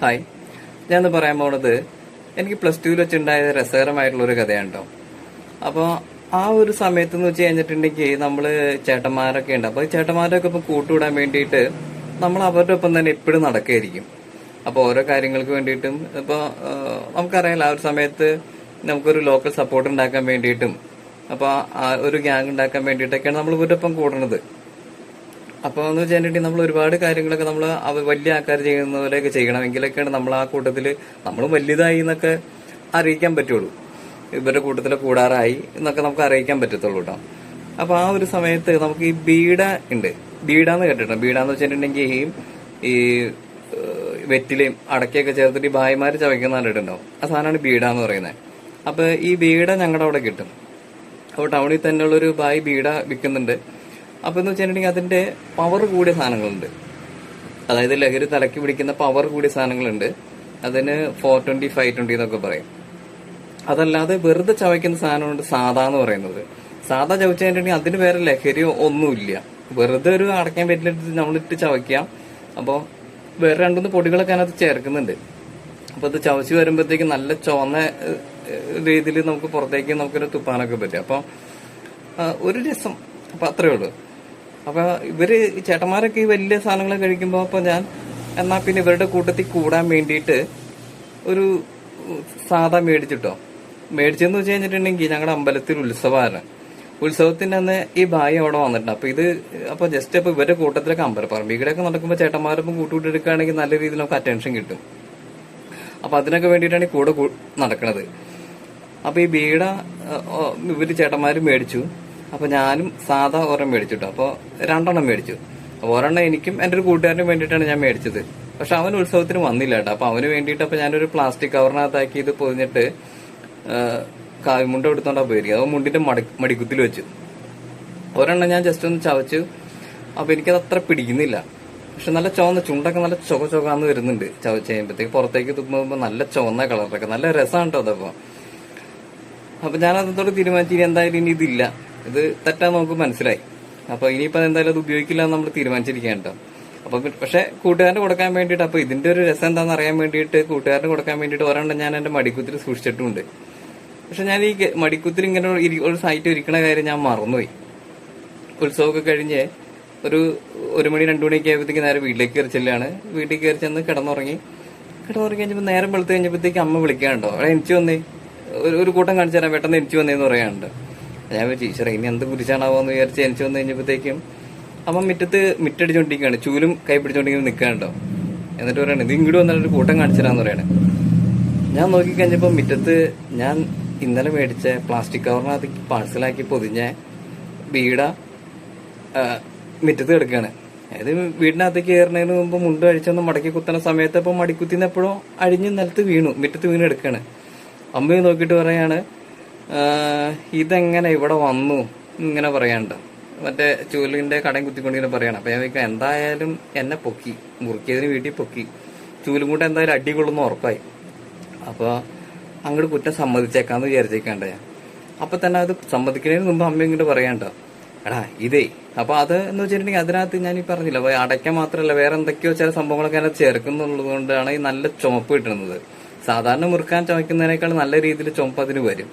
Hi, ഞാനിന്ന് പറയാൻ പോണത് എനിക്ക് +2 വെച്ചുണ്ടായ രസകരമായിട്ടുള്ള ഒരു കഥയാണ് കേട്ടോ. അപ്പോൾ ആ ഒരു സമയത്ത് എന്ന് വെച്ച് കഴിഞ്ഞിട്ടുണ്ടെങ്കിൽ നമ്മള് ചേട്ടന്മാരൊക്കെ ഉണ്ട്. അപ്പോൾ ഈ ചേട്ടന്മാരൊക്കെ ഇപ്പം കൂട്ടുകൂടാൻ വേണ്ടിയിട്ട് നമ്മൾ അവരുടെ ഒപ്പം തന്നെ എപ്പോഴും നടക്കുകയായിരിക്കും. അപ്പോൾ ഓരോ കാര്യങ്ങൾക്ക് വേണ്ടിയിട്ടും ഇപ്പോൾ നമുക്കറിയാലോ, ആ ഒരു സമയത്ത് നമുക്കൊരു ലോക്കൽ സപ്പോർട്ട് ഉണ്ടാക്കാൻ വേണ്ടിയിട്ടും അപ്പോൾ ഒരു ഗ്യാങ് ഉണ്ടാക്കാൻ വേണ്ടിയിട്ടൊക്കെയാണ് നമ്മൾ ഇവരുടെ ഒപ്പം കൂടുന്നത്. അപ്പോൾ എന്ന് വെച്ചിട്ടുണ്ടെങ്കിൽ നമ്മൾ ഒരുപാട് കാര്യങ്ങളൊക്കെ നമ്മൾ വലിയ ആൾക്കാർ ചെയ്യുന്ന പോലെയൊക്കെ ചെയ്യണമെങ്കിലൊക്കെയാണ് നമ്മൾ ആ കൂട്ടത്തിൽ നമ്മൾ വലിയതായി എന്നൊക്കെ അറിയിക്കാൻ പറ്റുള്ളൂ. ഇവരുടെ കൂട്ടത്തിൽ കൂടാറായി എന്നൊക്കെ നമുക്ക് അറിയിക്കാൻ പറ്റത്തുള്ളൂ കേട്ടോ. അപ്പൊ ആ ഒരു സമയത്ത് നമുക്ക് ഈ ബീഡ ഉണ്ട്. ബീഡാന്ന് കേട്ടിട്ടുണ്ട്. ബീഡാന്ന് വെച്ചിട്ടുണ്ടെങ്കിൽ ഈ വെറ്റിലയും അടക്കയൊക്കെ ചേർത്തിട്ട് ഈ ഭായിമാര് ചവയ്ക്കുന്ന കണ്ടിട്ടുണ്ടാവും. ആ സാധനമാണ് ബീഡാന്ന് പറയുന്നത്. അപ്പൊ ഈ ബീഡ ഞങ്ങളുടെ അവിടെ കിട്ടും. അപ്പോൾ ടൗണിൽ തന്നെയുള്ളൊരു ഭായി ബീഡ വിൽക്കുന്നുണ്ട്. അപ്പൊ എന്ന് വെച്ചിട്ടുണ്ടെങ്കിൽ അതിന്റെ പവർ കൂടിയ സാധനങ്ങളുണ്ട്. അതായത് ലഹരി തലക്കി പിടിക്കുന്ന പവർ കൂടിയ സാധനങ്ങളുണ്ട്. അതിന് 420 520 എന്നൊക്കെ പറയും. അതല്ലാതെ വെറുതെ ചവയ്ക്കുന്ന സാധനമുണ്ട്, സാധാ എന്ന് പറയുന്നത്. സാധാ ചവച്ച് കഴിഞ്ഞിട്ടുണ്ടെങ്കിൽ അതിന് വേറെ ലഹരിയോ ഒന്നുമില്ല. വെറുതെ ഒരു അടയ്ക്കാൻ പറ്റില്ല, നമ്മളിട്ട് ചവയ്ക്കാം. അപ്പോൾ വേറെ രണ്ടുമൂന്ന് പൊടികളൊക്കെ അതിനകത്ത് ചേർക്കുന്നുണ്ട്. അപ്പൊ അത് ചവച്ച് വരുമ്പോഴത്തേക്ക് നല്ല ചുവന്ന രീതിയിൽ നമുക്ക് പുറത്തേക്ക് നമുക്കൊരു തുപ്പാനൊക്കെ പറ്റും. അപ്പൊ ഒരു രസം. അപ്പൊ അത്രേ ഉള്ളൂ. അപ്പൊ ഇവര് ഈ ചേട്ടന്മാരൊക്കെ ഈ വലിയ സാധനങ്ങൾ കഴിക്കുമ്പോ അപ്പൊ ഞാൻ എന്നാ പിന്നെ ഇവരുടെ കൂട്ടത്തിൽ കൂടാൻ വേണ്ടിയിട്ട് ഒരു സാധാ മേടിച്ചിട്ടോ. മേടിച്ചെന്ന് വെച്ച് കഴിഞ്ഞിട്ടുണ്ടെങ്കിൽ ഞങ്ങളുടെ അമ്പലത്തിൽ ഉത്സവമാണ്. ഉത്സവത്തിന്റെ അന്ന് ഈ ഭായി അവിടെ വന്നിട്ടുണ്ട്. അപ്പൊ ജസ്റ്റ് അപ്പൊ ഇവരുടെ കൂട്ടത്തിലൊക്കെ അമ്പലപ്പറമ്പികളൊക്കെ നടക്കുമ്പോൾ ചേട്ടന്മാരൊപ്പം കൂട്ടുകൂട്ടെടുക്കുകയാണെങ്കിൽ നല്ല രീതിയിൽ നമുക്ക് അറ്റൻഷൻ കിട്ടും. അപ്പൊ അതിനൊക്കെ വേണ്ടിയിട്ടാണ് ഈ കൂടെ നടക്കുന്നത്. അപ്പൊ ഈ ബീഡ ഇവര് ചേട്ടന്മാര് മേടിച്ചു. അപ്പൊ ഞാനും സാധാ ഒരെണ്ണം മേടിച്ചിട്ടോ. അപ്പൊ 2 എണ്ണം മേടിച്ചു. ഒരെണ്ണം എനിക്കും എന്റെ ഒരു കൂട്ടുകാരനും വേണ്ടിയിട്ടാണ് ഞാൻ മേടിച്ചത്. പക്ഷെ അവൻ ഉത്സവത്തിന് വന്നില്ല കേട്ടോ. അപ്പൊ അവന് വേണ്ടിയിട്ട് അപ്പൊ ഞാനൊരു പ്ലാസ്റ്റിക് കവറിനകത്താക്കി ഇത് പൊതിഞ്ഞിട്ട് മുണ്ട എടുത്തോണ്ടാ പോയിരിക്കും. അത് മുണ്ടിന്റെ മടിക്കുത്തിൽ വെച്ചു. ഒരെണ്ണം ഞാൻ ജസ്റ്റ് ഒന്ന് ചവച്ചു. അപ്പൊ എനിക്കത് അത്ര പിടിക്കുന്നില്ല. പക്ഷെ നല്ല ചുവന്ന ചുണ്ടൊക്കെ നല്ല ചൊകാന്ന് വരുന്നുണ്ട്. ചവച്ച് കഴിയുമ്പോഴത്തേക്ക് പുറത്തേക്ക് തുപ്പുമ്പോ നല്ല ചുവന്ന കളറൊക്കെ നല്ല രസമാണ് കേട്ടോ അതപ്പോ. അപ്പൊ ഞാൻ അതോടെ തീരുമാനിച്ചു എന്തായാലും ഇനി ഇതില്ല, ഇത് തെറ്റാൻ നമുക്ക് മനസ്സിലായി. അപ്പൊ ഇനിയിപ്പോ എന്തായാലും അത് ഉപയോഗിക്കില്ല എന്ന് നമ്മൾ തീരുമാനിച്ചിരിക്കുകയാണ് കേട്ടോ. അപ്പൊ പക്ഷെ കൂട്ടുകാരന് കൊടുക്കാൻ വേണ്ടിയിട്ട് അപ്പൊ ഇതിന്റെ ഒരു രസം എന്താണെന്ന് അറിയാൻ വേണ്ടിയിട്ട് കൂട്ടുകാരന് കൊടുക്കാൻ വേണ്ടിയിട്ട് ഒരെണ്ണം ഞാൻ എന്റെ മടിക്കുത്തിൽ സൂക്ഷിച്ചിട്ടുണ്ട്. പക്ഷെ ഞാൻ ഈ മടിക്കുത്തിൽ ഇങ്ങനെ ഒരു സൈറ്റ് ഇരിക്കണ കാര്യം ഞാൻ മറന്നുപോയി. ഉത്സവമൊക്കെ കഴിഞ്ഞ് ഒരു 1 മണി 2 മണിയൊക്കെ ആയപ്പോഴത്തേക്ക് നേരെ വീട്ടിലേക്ക് കയറി ചെല്ലാണ്. വീട്ടിൽ കയറി ചെന്ന് കിടന്നുറങ്ങി കഴിഞ്ഞപ്പോൾ നേരം വെളുത്ത് കഴിഞ്ഞപ്പോഴത്തേക്ക് അമ്മ വിളിക്കാനുണ്ടോ, അവിടെ എനിക്ക് വന്നേ, ഒരു കൂട്ടം കാണിച്ചു തരാൻ പെട്ടെന്ന് എനിക്ക് വന്നേന്ന് പറയാനുണ്ട്. ഞാൻ ടീച്ചറെ ഇനി എന്ത് കുരിശാണാവോന്ന് വിചാരിച്ച് എനിക്ക് വന്നു കഴിഞ്ഞപ്പോഴത്തേക്കും അമ്മ മിറ്റടിച്ചോണ്ടിരിക്കുകയാണ്. ചൂലും കൈ പിടിച്ചോണ്ടിങ്ങനെ നിൽക്കാനുണ്ടോ. എന്നിട്ട് പറയാണ് ഇത് ഇങ്ങോട്ട് വന്നിട്ട് കൂട്ടം കാണിച്ചു തരാന്ന് പറയണേ. ഞാൻ നോക്കിക്കഴിഞ്ഞപ്പോ മുറ്റത്ത് ഞാൻ ഇന്നലെ മേടിച്ച പ്ലാസ്റ്റിക് കവറിനകത്ത് പാഴ്സലാക്കി പൊതിഞ്ഞ ബീഡ മുറ്റത്ത് കിടക്കുകയാണ്. അതായത് വീടിനകത്തേക്ക് കയറുന്നതിന് മുമ്പ് മുണ്ട് അഴിച്ചൊന്ന് മടക്കി കുത്തുന്ന സമയത്ത് അപ്പൊ മടിക്കുത്തിന്ന് എപ്പോഴും അഴിഞ്ഞ് നിലത്ത് മുറ്റത്ത് വീണ് എടുക്കുകയാണ്. അമ്മയെ നോക്കിയിട്ട് പറയാണ് ഇതെങ്ങനെ ഇവിടെ വന്നു ഇങ്ങനെ പറയാണ്ട്. മറ്റേ ചൂലിന്റെ കടയും കുത്തിക്കൊണ്ടിങ്ങനെ പറയണം. അപ്പൊ ഞാൻ ചോദിക്കാം എന്തായാലും എന്നെ പൊക്കി, മുറുക്കിയതിന് വീട്ടിൽ പൊക്കി, ചൂലും കൂടെ എന്തായാലും അടി കൊള്ളുന്ന ഉറപ്പായി. അപ്പൊ അങ്ങോട്ട് കുറ്റം സമ്മതിച്ചേക്കാന്ന് വിചാരിച്ചേക്കാണ്ട ഞാൻ. അപ്പൊ തന്നെ അത് സമ്മതിക്കുന്നതിന് മുമ്പ് അമ്മ ഇങ്ങോട്ട് പറയാണ്ടോ, എടാ ഇതേ. അപ്പൊ അത് എന്ന് വെച്ചിട്ടുണ്ടെങ്കിൽ അതിനകത്ത് ഞാൻ ഈ പറഞ്ഞില്ല, അടയ്ക്കാൻ മാത്രമല്ല വേറെ എന്തൊക്കെയോ ചില സംഭവങ്ങളൊക്കെ അതിനകത്ത് ചേർക്കുന്നുള്ളത് കൊണ്ടാണ് ഈ നല്ല ചുമപ്പ് കിട്ടുന്നത്. സാധാരണ മുറുക്കാൻ ചുമക്കുന്നതിനേക്കാൾ നല്ല രീതിയിൽ ചുമപ്പ് അതിന് വരും.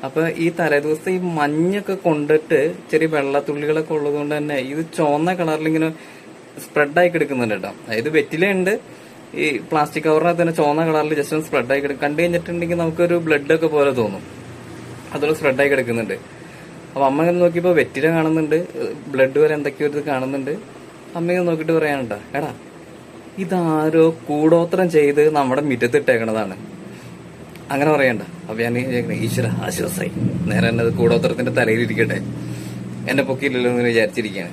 അപ്പൊ ഈ തലേദിവസത്തെ ഈ മഞ്ഞൊക്കെ കൊണ്ടിട്ട് ചെറിയ വെള്ളത്തുള്ളികളൊക്കെ ഉള്ളത് കൊണ്ട് തന്നെ ഇത് ചുവന്ന കളറിൽ ഇങ്ങനെ സ്പ്രെഡായി കിടക്കുന്നുണ്ട് കേട്ടോ. അതായത് വെറ്റിലുണ്ട്, ഈ പ്ലാസ്റ്റിക് കവറിനകത്ത് തന്നെ ചുവന്ന കളറിൽ ജസ്റ്റ് ഒന്ന് സ്പ്രെഡായി കിടക്കും. കണ്ടു കഴിഞ്ഞിട്ടുണ്ടെങ്കിൽ നമുക്കൊരു ബ്ലഡ് ഒക്കെ പോലെ തോന്നും. അതുപോലെ സ്പ്രെഡായി കിടക്കുന്നുണ്ട്. അപ്പൊ അമ്മ ഇങ്ങനെ നോക്കിയപ്പോ വെറ്റില കാണുന്നുണ്ട്, ബ്ലഡ് വരെ എന്തൊക്കെയോ ഇത് കാണുന്നുണ്ട്. അമ്മ ഇങ്ങനെ നോക്കിയിട്ട് പറയാനുണ്ടോ, എടാ ഇതാരോ കൂടോത്രം ചെയ്ത് നമ്മുടെ മുറ്റത്തിട്ടേക്കണതാണ് അങ്ങനെ പറയണ്ട. അപ്പൊ ഞാൻ ഈശ്വര ആശ്വാസായി, നേരെ എന്നത് കൂടോത്രത്തിന്റെ തലയിലിരിക്കട്ടെ, എന്നെ പൊക്കിയില്ലല്ലോ എന്ന് വിചാരിച്ചിരിക്കുകയാണ്.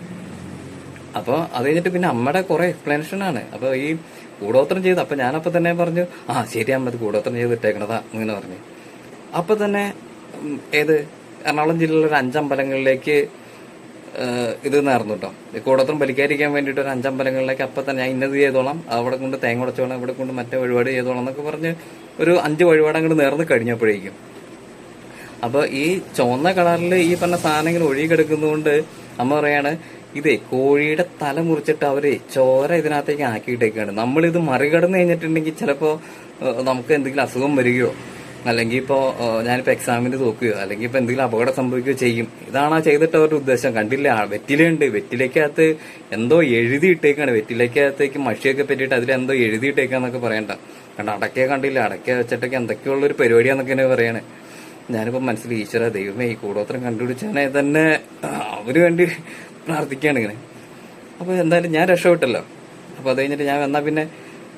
അപ്പൊ അത് കഴിഞ്ഞിട്ട് പിന്നെ അമ്മയുടെ കുറെ എക്സ്പ്ലനേഷൻ ആണ്. അപ്പൊ ഈ കൂടോത്രം ചെയ്ത് അപ്പൊ ഞാനപ്പൊ തന്നെ പറഞ്ഞു ശരി അമ്മ ഇത് കൂടോത്രം ചെയ്ത് ഇട്ടേക്കണതാ അങ്ങനെ പറഞ്ഞു. അപ്പൊ തന്നെ എറണാകുളം ജില്ലയിലെ ഒരു 5 അമ്പലങ്ങളിലേക്ക് ഇത് നേർന്നു കേട്ടോ. കൂടോത്രം ബലിക്കാതിരിക്കാൻ വേണ്ടിയിട്ട് ഒരു 5 അമ്പലങ്ങളിലേക്ക് അപ്പൊ തന്നെ ഞാൻ ഇന്നത് ചെയ്തോളാം, അവിടെ കൊണ്ട് തേങ്ങ ഉടച്ചോളാം, ഇവിടെ കൊണ്ട് മറ്റേ വഴിപാട് ചെയ്തോളാം എന്നൊക്കെ പറഞ്ഞ് ഒരു 5 വഴിപാട് അങ്ങോട്ട് നേർന്ന് കഴിഞ്ഞപ്പോഴേക്കും അപ്പൊ ഈ ചുവന്ന കളറിൽ ഈ പറഞ്ഞ സാധനങ്ങൾ ഒഴുകി കിടക്കുന്നതുകൊണ്ട് അമ്മ പറയാണ് ഇതേ കോഴിയുടെ തല മുറിച്ചിട്ട് അവര് ചോര ഇതിനകത്തേക്ക് ആക്കിയിട്ടേക്കാണ്. നമ്മളിത് മറികടന്ന് കഴിഞ്ഞിട്ടുണ്ടെങ്കിൽ ചിലപ്പോ നമുക്ക് എന്തെങ്കിലും അസുഖം വരികയോ അല്ലെങ്കിൽ ഇപ്പോ ഞാനിപ്പോ എക്സാമിന് തോക്കുകയോ അല്ലെങ്കിൽ ഇപ്പൊ എന്തെങ്കിലും അപകടം സംഭവിക്കുകയോ ചെയ്യും. ഇതാണ് ആ ചെയ്തിട്ട് അവരുടെ ഉദ്ദേശം. കണ്ടില്ല, വെറ്റിലുണ്ട്, വെറ്റിലേക്കകത്ത് എന്തോ എഴുതിയിട്ടേക്കാണ്. വെറ്റിലേക്കകത്തേക്ക് മഷിയൊക്കെ പറ്റിയിട്ട് അതിലെന്തോ എഴുതിയിട്ടേക്കാന്നൊക്കെ പറയണ്ട. കണ്ട അടക്കയെ കണ്ടില്ല, അടക്ക വെച്ചിട്ടൊക്കെ എന്തൊക്കെയുള്ള ഒരു പരിപാടിയാന്നൊക്കെയാണ് പറയണേ. ഞാനിപ്പോ മനസ്സിൽ ഈശ്വര ദൈവമേ ഈ കൂടോത്രം കണ്ടുപിടിച്ചാനെ തന്നെ അവര് വേണ്ടി പ്രാർത്ഥിക്കുകയാണ് ഇങ്ങനെ. അപ്പൊ എന്തായാലും ഞാൻ രക്ഷപ്പെട്ടല്ലോ. അപ്പൊ അത് കഴിഞ്ഞിട്ട് ഞാൻ വന്നാ പിന്നെ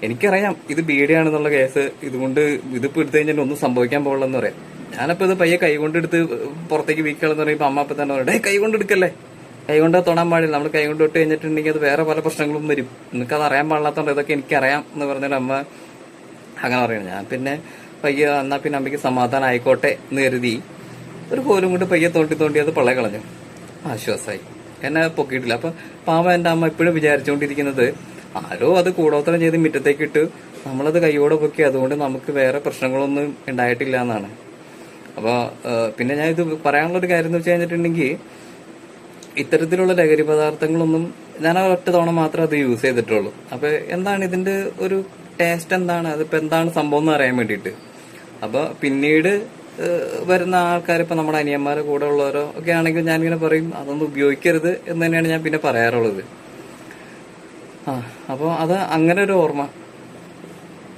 എനിക്കറിയാം ഇത് ബീഡിയാണെന്നുള്ള കേസ്. ഇതുകൊണ്ട് ഇതിപ്പോ എടുത്തു കഴിഞ്ഞാൽ ഒന്നും സംഭവിക്കാൻ പോകണമെന്ന് പറയാം. ഞാനപ്പോ ഇത് പയ്യെ കൈകൊണ്ടെടുത്ത് പുറത്തേക്ക് വീക്കളെന്ന് പറയുമ്പോ അമ്മ അപ്പൊ തന്നെ പറയും, കൈ കൊണ്ട് എടുക്കല്ലേ, കൈ കൊണ്ട് തൊടാൻ പാടില്ല, നമ്മൾ കൈ കൊണ്ട് ഇട്ട് കഴിഞ്ഞിട്ടുണ്ടെങ്കിൽ അത് വേറെ പല പ്രശ്നങ്ങളും വരും, നിനക്ക് അത് അറിയാൻ പാടില്ലാത്തതുകൊണ്ട് ഇതൊക്കെ എനിക്കറിയാം എന്ന് പറഞ്ഞാൽ അമ്മ അങ്ങനെ പറയണം. ഞാൻ പിന്നെ പയ്യെ എന്നാ പിന്നെ അമ്മയ്ക്ക് സമാധാനം ആയിക്കോട്ടെ എന്ന് കരുതി ഒരു കോലും കൊണ്ട് പയ്യെ തോണ്ടി അത് പള്ളയെ കളഞ്ഞു. ആശ്വാസമായി, എന്നെ പൊക്കിയിട്ടില്ല. അപ്പൊ പാവ എന്റെ അമ്മ എപ്പോഴും വിചാരിച്ചുകൊണ്ടിരിക്കുന്നത് ആരോ അത് കൂടോത്രം ചെയ്ത് മുറ്റത്തേക്ക് ഇട്ട് നമ്മളത് കൈയോടെ പൊക്കി, അതുകൊണ്ട് നമുക്ക് വേറെ പ്രശ്നങ്ങളൊന്നും ഉണ്ടായിട്ടില്ല എന്നാണ്. അപ്പൊ പിന്നെ ഞാൻ ഇത് പറയാനുള്ള ഒരു കാര്യം എന്ന് വെച്ച് കഴിഞ്ഞിട്ടുണ്ടെങ്കിൽ ഇത്തരത്തിലുള്ള ലഹരി പദാർത്ഥങ്ങളൊന്നും ഞാൻ ഒറ്റ തവണ മാത്രമേ അത് യൂസ് ചെയ്തിട്ടുള്ളൂ. അപ്പൊ എന്താണ് ഇതിന്റെ ഒരു ടേസ്റ്റ്, എന്താണ് അതിപ്പോ എന്താണ് സംഭവം എന്ന് അറിയാൻ വേണ്ടിയിട്ട്. അപ്പൊ പിന്നീട് വരുന്ന ആൾക്കാർ, ഇപ്പൊ നമ്മുടെ അനിയന്മാരെ കൂടെ ഉള്ളവരോ ഒക്കെ ആണെങ്കിൽ ഞാനിങ്ങനെ പറയും അതൊന്നും ഉപയോഗിക്കരുത് എന്ന് തന്നെയാണ് ഞാൻ പിന്നെ പറയാറുള്ളത്. അപ്പോൾ അത് അങ്ങനെ ഒരു ഓർമ്മ